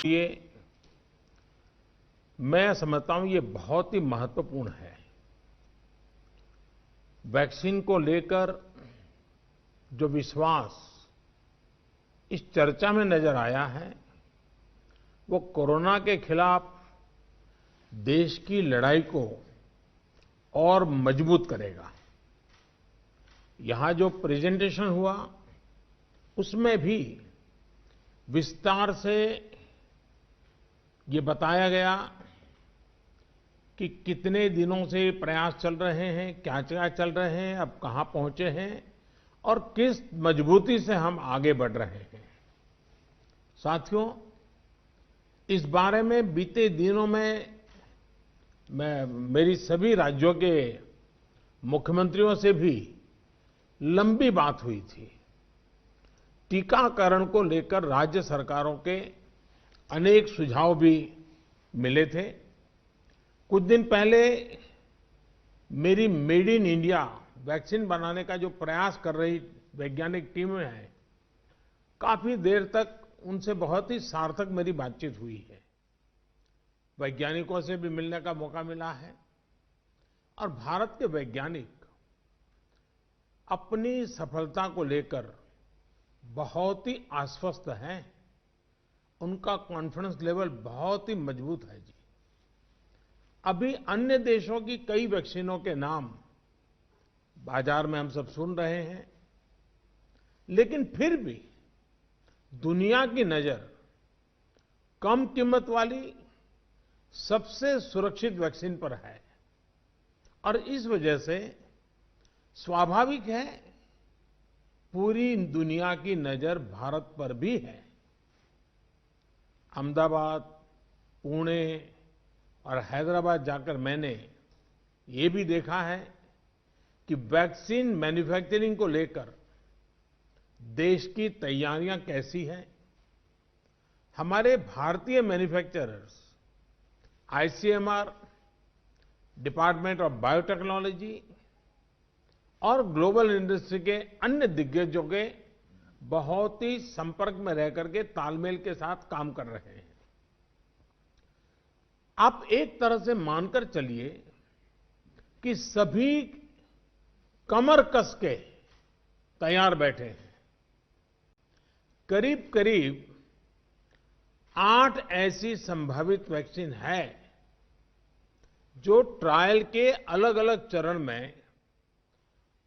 ये मैं समझता हूं ये बहुत ही महत्वपूर्ण है। वैक्सीन को लेकर जो विश्वास इस चर्चा में नजर आया है वो कोरोना के खिलाफ देश की लड़ाई को और मजबूत करेगा। यहां जो प्रेजेंटेशन हुआ उसमें भी विस्तार से ये बताया गया कि कितने दिनों से प्रयास चल रहे हैं, क्या क्या चल रहे हैं, अब कहां पहुंचे हैं और किस मजबूती से हम आगे बढ़ रहे हैं। साथियों, इस बारे में बीते दिनों में मेरी सभी राज्यों के मुख्यमंत्रियों से भी लंबी बात हुई थी। टीकाकरण को लेकर राज्य सरकारों के अनेक सुझाव भी मिले थे। कुछ दिन पहले मेरी मेड इन इंडिया वैक्सीन बनाने का जो प्रयास कर रही वैज्ञानिक टीम है, काफी देर तक उनसे बहुत ही सार्थक मेरी बातचीत हुई है। वैज्ञानिकों से भी मिलने का मौका मिला है और भारत के वैज्ञानिक अपनी सफलता को लेकर बहुत ही आश्वस्त हैं। उनका कॉन्फिडेंस लेवल बहुत ही मजबूत है जी। अभी अन्य देशों की कई वैक्सीनों के नाम बाजार में हम सब सुन रहे हैं, लेकिन फिर भी दुनिया की नजर कम कीमत वाली सबसे सुरक्षित वैक्सीन पर है और इस वजह से स्वाभाविक है पूरी दुनिया की नजर भारत पर भी है। अहमदाबाद, पुणे और हैदराबाद जाकर मैंने ये भी देखा है कि वैक्सीन मैन्युफैक्चरिंग को लेकर देश की तैयारियां कैसी हैं। हमारे भारतीय manufacturers, ICMR, department of biotechnology और ग्लोबल इंडस्ट्री के अन्य दिग्गजों के बहुत ही संपर्क में रह करके तालमेल के साथ काम कर रहे हैं। आप एक तरह से मानकर चलिए कि सभी कमर कस के तैयार बैठे हैं। करीब करीब 8 ऐसी संभावित वैक्सीन है जो ट्रायल के अलग अलग चरण में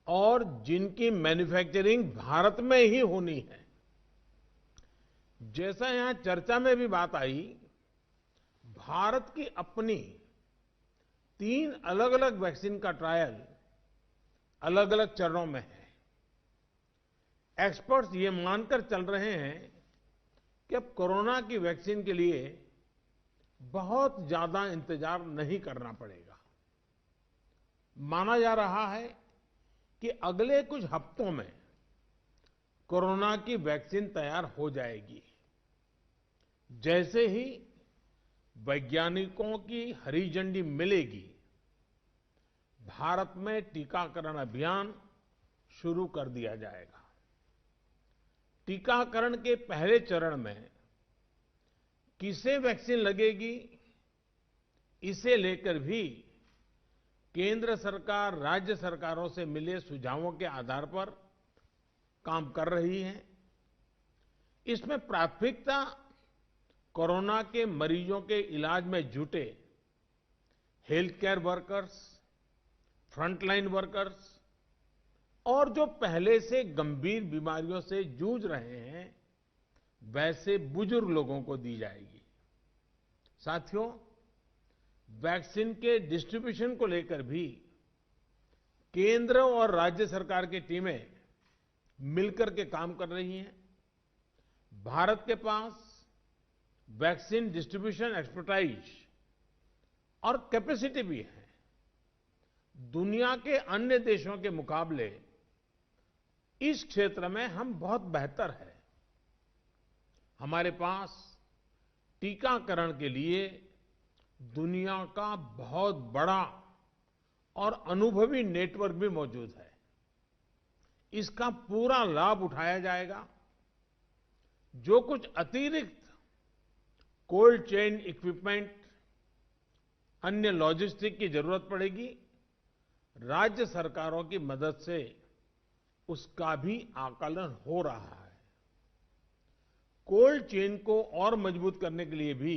और जिनकी मैन्युफैक्चरिंग भारत में ही होनी है। जैसा यहां चर्चा में भी बात आई, भारत की अपनी 3 अलग अलग वैक्सीन का ट्रायल अलग अलग चरणों में है। एक्सपर्ट्स ये मानकर चल रहे हैं कि अब कोरोना की वैक्सीन के लिए बहुत ज्यादा इंतजार नहीं करना पड़ेगा। माना जा रहा है कि अगले कुछ हफ्तों में कोरोना की वैक्सीन तैयार हो जाएगी। जैसे ही वैज्ञानिकों की हरी झंडी मिलेगी, भारत में टीकाकरण अभियान शुरू कर दिया जाएगा। टीकाकरण के पहले चरण में किसे वैक्सीन लगेगी, इसे लेकर भी केंद्र सरकार राज्य सरकारों से मिले सुझावों के आधार पर काम कर रही है। इसमें प्राथमिकता कोरोना के मरीजों के इलाज में जुटे health care workers, frontline workers और जो पहले से गंभीर बीमारियों से जूझ रहे हैं वैसे बुजुर्ग लोगों को दी जाएगी। साथियों, वैक्सीन के डिस्ट्रीब्यूशन को लेकर भी केंद्र और राज्य सरकार की टीमें मिलकर के काम कर रही हैं। भारत के पास वैक्सीन डिस्ट्रीब्यूशन एक्सपर्टाइज और कैपेसिटी भी है। दुनिया के अन्य देशों के मुकाबले इस क्षेत्र में हम बहुत बेहतर हैं। हमारे पास टीकाकरण के लिए दुनिया का बहुत बड़ा और अनुभवी नेटवर्क भी मौजूद है। इसका पूरा लाभ उठाया जाएगा। जो कुछ अतिरिक्त कोल्ड चेन इक्विपमेंट, अन्य लॉजिस्टिक की जरूरत पड़ेगी, राज्य सरकारों की मदद से उसका भी आकलन हो रहा है। कोल्ड चेन को और मजबूत करने के लिए भी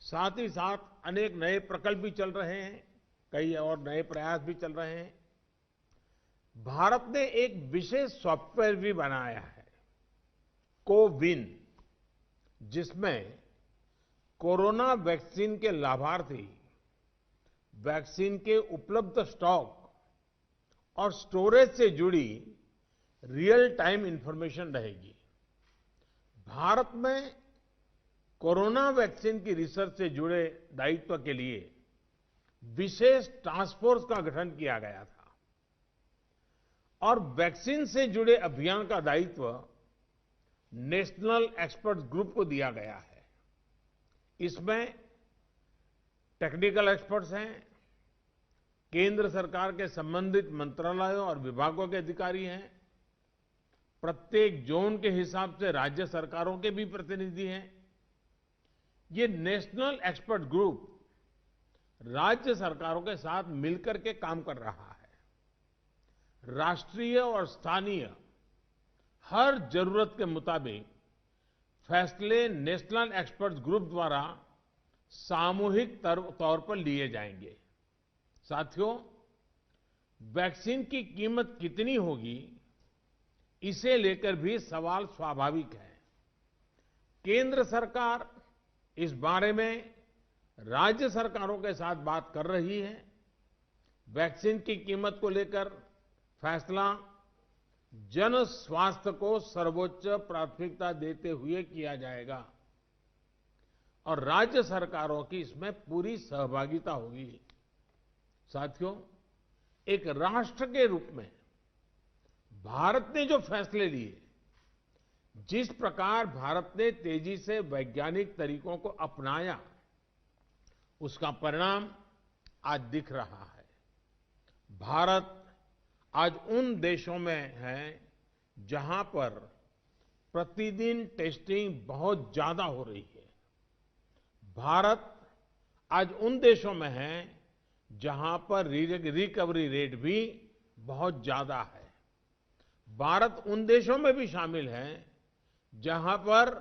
साथ ही साथ अनेक नए प्रकल्प भी चल रहे हैं, कई और नए प्रयास भी चल रहे हैं। भारत ने एक विशेष सॉफ्टवेयर भी बनाया है, कोविन, जिसमें कोरोना वैक्सीन के लाभार्थी वैक्सीन के उपलब्ध स्टॉक और स्टोरेज से जुड़ी रियल टाइम इंफॉर्मेशन रहेगी। भारत में कोरोना वैक्सीन की रिसर्च से जुड़े दायित्व के लिए विशेष टास्क फोर्स का गठन किया गया था और वैक्सीन से जुड़े अभियान का दायित्व नेशनल एक्सपर्ट ग्रुप को दिया गया है। इसमें टेक्निकल एक्सपर्ट्स हैं, केंद्र सरकार के संबंधित मंत्रालयों और विभागों के अधिकारी हैं, प्रत्येक जोन के हिसाब से राज्य सरकारों के भी प्रतिनिधि हैं। ये नेशनल एक्सपर्ट ग्रुप राज्य सरकारों के साथ मिलकर के काम कर रहा है। राष्ट्रीय और स्थानीय हर जरूरत के मुताबिक फैसले नेशनल एक्सपर्ट ग्रुप द्वारा सामूहिक तौर पर लिए जाएंगे। साथियों, वैक्सीन की कीमत कितनी होगी, इसे लेकर भी सवाल स्वाभाविक है। केंद्र सरकार इस बारे में राज्य सरकारों के साथ बात कर रही है। वैक्सीन की कीमत को लेकर फैसला जन स्वास्थ्य को सर्वोच्च प्राथमिकता देते हुए किया जाएगा और राज्य सरकारों की इसमें पूरी सहभागिता होगी। साथियों, एक राष्ट्र के रूप में भारत ने जो फैसले लिए, जिस प्रकार भारत ने तेजी से वैज्ञानिक तरीकों को अपनाया, उसका परिणाम आज दिख रहा है। भारत आज उन देशों में है जहां पर प्रतिदिन टेस्टिंग बहुत ज्यादा हो रही है। भारत आज उन देशों में है जहां पर रिकवरी रेट भी बहुत ज्यादा है। भारत उन देशों में भी शामिल है जहां पर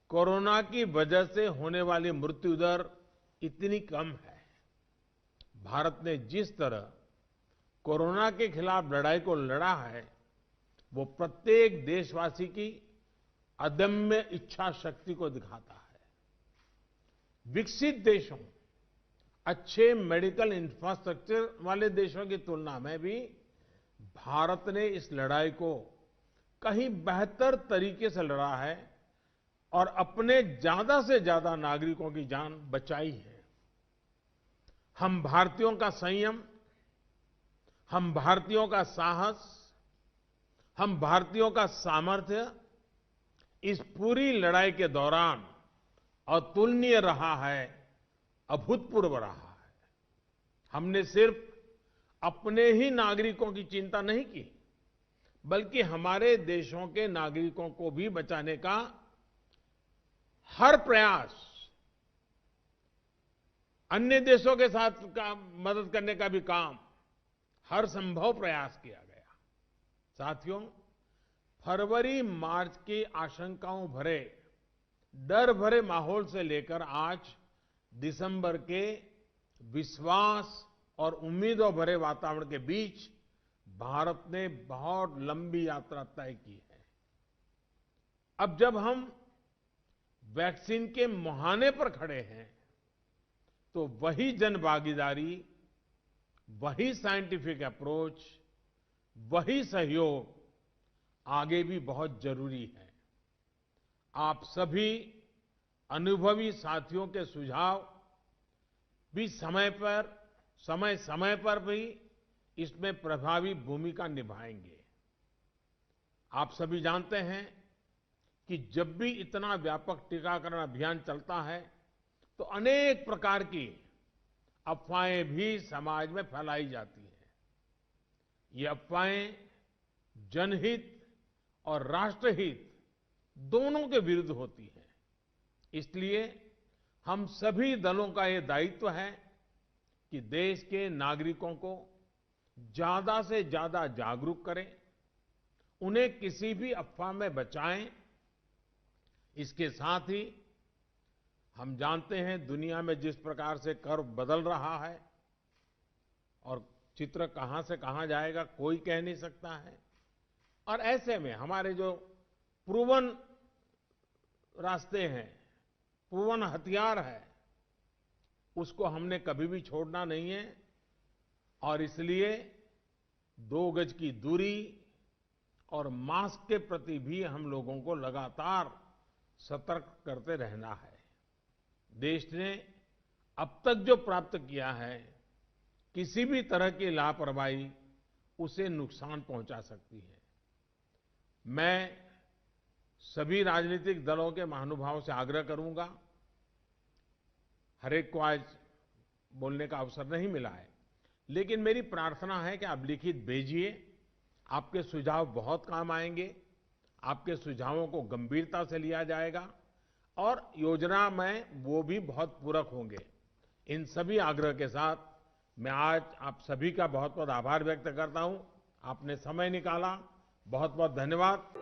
कोरोना की वजह से होने वाली मृत्यु दर इतनी कम है। भारत ने जिस तरह कोरोना के खिलाफ लड़ाई को लड़ा है, वो प्रत्येक देशवासी की अदम्य इच्छा शक्ति को दिखाता है। विकसित देशों, अच्छे मेडिकल इंफ्रास्ट्रक्चर वाले देशों की तुलना में भी भारत ने इस लड़ाई को कहीं बेहतर तरीके से लड़ा है और अपने ज्यादा से ज्यादा नागरिकों की जान बचाई है। हम भारतीयों का संयम, हम भारतीयों का साहस, हम भारतीयों का सामर्थ्य इस पूरी लड़ाई के दौरान अतुलनीय रहा है, अभूतपूर्व रहा है। हमने सिर्फ अपने ही नागरिकों की चिंता नहीं की, बल्कि हमारे देशों के नागरिकों को भी बचाने का हर प्रयास, अन्य देशों के साथ मदद करने का भी काम, हर संभव प्रयास किया गया। साथियों, फरवरी मार्च की आशंकाओं भरे, डर भरे माहौल से लेकर आज दिसंबर के विश्वास और उम्मीदों भरे वातावरण के बीच भारत ने बहुत लंबी यात्रा तय की है। अब जब हम वैक्सीन के मुहाने पर खड़े हैं, तो वही जनभागीदारी, वही साइंटिफिक अप्रोच, वही सहयोग आगे भी बहुत जरूरी है। आप सभी अनुभवी साथियों के सुझाव भी समय समय पर भी इसमें प्रभावी भूमिका निभाएंगे। आप सभी जानते हैं कि जब भी इतना व्यापक टीकाकरण अभियान चलता है, तो अनेक प्रकार की अफवाहें भी समाज में फैलाई जाती हैं। ये अफवाहें जनहित और राष्ट्रहित दोनों के विरुद्ध होती हैं। इसलिए हम सभी दलों का ये दायित्व है कि देश के नागरिकों को ज्यादा से ज्यादा जागरूक करें, उन्हें किसी भी अफवाह में बचाएं। इसके साथ ही हम जानते हैं दुनिया में जिस प्रकार से कर्व बदल रहा है और चित्र कहां से कहां जाएगा कोई कह नहीं सकता है। और ऐसे में हमारे जो प्रूवन रास्ते हैं, प्रूवन हथियार है, उसको हमने कभी भी छोड़ना नहीं है। और इसलिए 2 गज की दूरी और मास्क के प्रति भी हम लोगों को लगातार सतर्क करते रहना है। देश ने अब तक जो प्राप्त किया है, किसी भी तरह की लापरवाही उसे नुकसान पहुंचा सकती है। मैं सभी राजनीतिक दलों के महानुभावों से आग्रह करूंगा, हर एक को आज बोलने का अवसर नहीं मिला है, लेकिन मेरी प्रार्थना है कि आप लिखित भेजिए। आपके सुझाव बहुत काम आएंगे, आपके सुझावों को गंभीरता से लिया जाएगा और योजना में वो भी बहुत पूरक होंगे। इन सभी आग्रह के साथ मैं आज आप सभी का बहुत बहुत आभार व्यक्त करता हूं। आपने समय निकाला, बहुत बहुत धन्यवाद।